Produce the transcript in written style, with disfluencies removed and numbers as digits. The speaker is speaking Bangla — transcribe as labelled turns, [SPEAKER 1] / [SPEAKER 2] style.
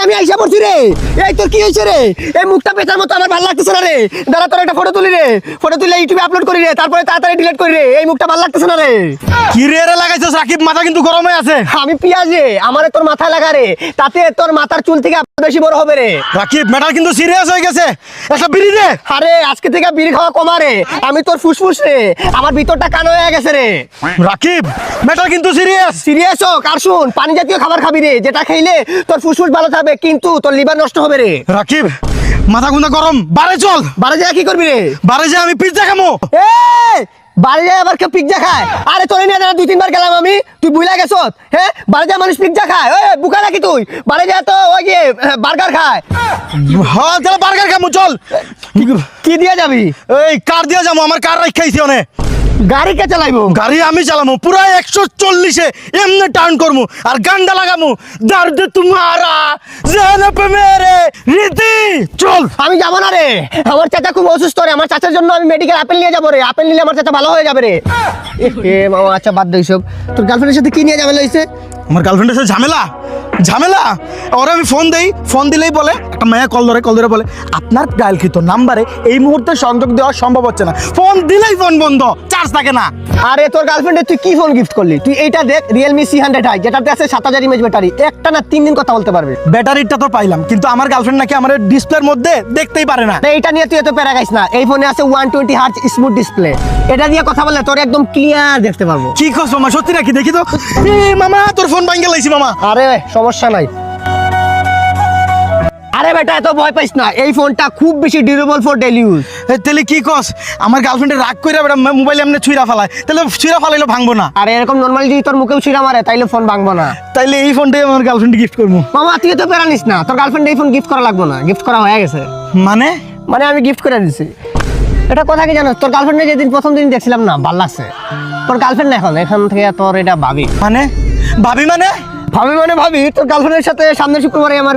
[SPEAKER 1] আমি আইসা পড়ছি রে। এই তোর কি হয়েছে রে? এই মুখটা পেছার মতো আমার ভালো লাগতেছে না রে। দাঁড়া তোর একটা ফটো তুলি রে, ফটো তুলে ইউটিউবে আপলোড করি রে, তারপরে তাড়াতাড়ি ডিলিট করি রে। এই মুখটা ভালো লাগতেছে না রে।
[SPEAKER 2] কি রে রে লাগাইছস রাকিব, মাথা কিন্তু গরম হয়ে আছে।
[SPEAKER 1] আমি পিয়াজ রে, আমারে তোর মাথায় লাগা রে, তাতে তোর মাথার চুল থেকে বেশি বড় হবে রে।
[SPEAKER 2] রাকিব ম্যাটার কিন্তু সিরিয়াস হয়ে গেছে, একটা বিড়ি দে।
[SPEAKER 1] আরে আজকে থেকে বিড়ি খাওয়া কমা রে, আমি তোর ফুসফুস রে, আমার ভিতরটা কালো হয়ে গেছে রে।
[SPEAKER 2] রাকিব ম্যাটার কিন্তু সিরিয়াস।
[SPEAKER 1] সিরিয়াস হোক আর শুন, পানি জাতীয় খাবার খাবি রে, যেটা খাইলে তোর ফুসফুস ভালো থাকবে কিন্তু তোর লিভার নষ্ট হবে রে।
[SPEAKER 2] রাকিব মাথা গুন্দা গরম, বারে চল।
[SPEAKER 1] বাড়ি যায় কি করবি রে?
[SPEAKER 2] বারে যে আমি পিজ্জা খামো।
[SPEAKER 1] বাড়ি যায় আবার কেউ পিজ্জা খায়? আরে তোরে নিয়ে দুই তিনবার গেলাম আমি, তুই বুঝলা গেছ? হ্যাঁ, বাড়ি যায় মানুষ পিজ্জা খায়? ওই বুকা নাকি তুই? বাড়ি যায় তো ওই যে বার্গার খায়।
[SPEAKER 2] হ্যাঁ তাহলে বার্গার খামো চল।
[SPEAKER 1] কি দিয়ে যাবি?
[SPEAKER 2] এই কার দিয়ে যাবো, আমার কার রাখাইছি অনেক।
[SPEAKER 1] গাড়ি কে চালাইবো?
[SPEAKER 2] গাড়ি আমি চালামু পুরা 140-এ এমনি টার্ন করমু আর গান্ডা লাগামু, দর্দ তোমারা জান পে মেরে রীতি। চল।
[SPEAKER 1] আমি যাবো না রে, আমার চাচা খুব অসুস্থ রে, আমার চাচার জন্য আমি মেডিকেল আপেল নিয়ে যাবো রে, আপেল নিলে আমার চাচা ভালো হয়ে যাবে রে। এ মামা আচ্ছা বাদ দে সব। তোর গার্লফ্রেন্ডের সাথে কি নিয়ে ঝামেলা হয়েছে?
[SPEAKER 2] আমার গার্লফ্রেন্ডের সাথে ঝামেলা ঝামেলা ওরে আমি ফোন দেই, ফোন দিলেই বলে, একটা মেয়ে কল ধরে বলে আপনার ডায়ালকৃত নাম্বারে এই মুহূর্তে সংযোগ দেওয়া সম্ভব হচ্ছে না। ফোন দিলেই ফোন বন্ধ, চার্জ থাকে না।
[SPEAKER 1] আরে তোর গার্লফ্রেন্ডে তুই কি ফোন গিফট করলি? তুই এইটা দেখ, Realme C100i, যেটাতে আছে 7000 ইমেজ ব্যাটারি, একটা না 3 দিন কথা বলতে পারবে।
[SPEAKER 2] ব্যাটারিটা তো পাইলাম, কিন্তু আমার গার্লফ্রেন্ড নাকি আমার ডিসপ্লের মধ্যে দেখতেই পারে না।
[SPEAKER 1] এইটা নিয়ে তুই এত প্যারা খাইস না, এই ফোনে আছে 120 হার্জ স্মুথ ডিসপ্লে, এটা দিয়ে কথা বললে তোর একদম ক্লিয়ার দেখতে পারবো।
[SPEAKER 2] কি কস মামা, সত্যি নাকি? দেখি তো। মামা তোর ফোন ভাঙ্গে লাইছি মামা।
[SPEAKER 1] আরে সমস্যা নাই। আরে বেটা এত ভয় পাইস না, এই ফোনটা খুব বেশি ডিউরেবল ফর ডেইলি ইউজ।
[SPEAKER 2] তাহলে কি কস, আমার গার্লফ্রেন্ডের রাগ কইরা বেটা মোবাইল এমনি ছুঁড়া ফালায়, তাহলে ছুঁড়া ফালাইলে ভাঙবো না?
[SPEAKER 1] আরে এরকম নরমালি যদি তোর মুখেও ছিঁড়া মারে তাইলে ফোন ভাঙবো না।
[SPEAKER 2] তাইলে এই ফোনটাই আমার গার্লফ্রেন্ড গিফট করবো।
[SPEAKER 1] মামা তুই তো প্যারা নিস না, তোর গার্লফ্রেন্ড এই ফোন গিফট করা লাগবে না, গিফট করা হয়ে গেছে। মানে আমি গিফট করে দিছি। এটা কথা কি জানো, তোর গার্লফ্রেন্ডে যেদিন প্রথম দিন দেখছিলাম না, ভালো লাগছে। তোর গার্লফ্রেন্ড না এখান থেকে তোর এটা ভাবি।
[SPEAKER 2] ভাবি মানে
[SPEAKER 1] ভাবি তোর গার্লফ্রেন্ডের সাথে সামনের শুক্রবারে আমার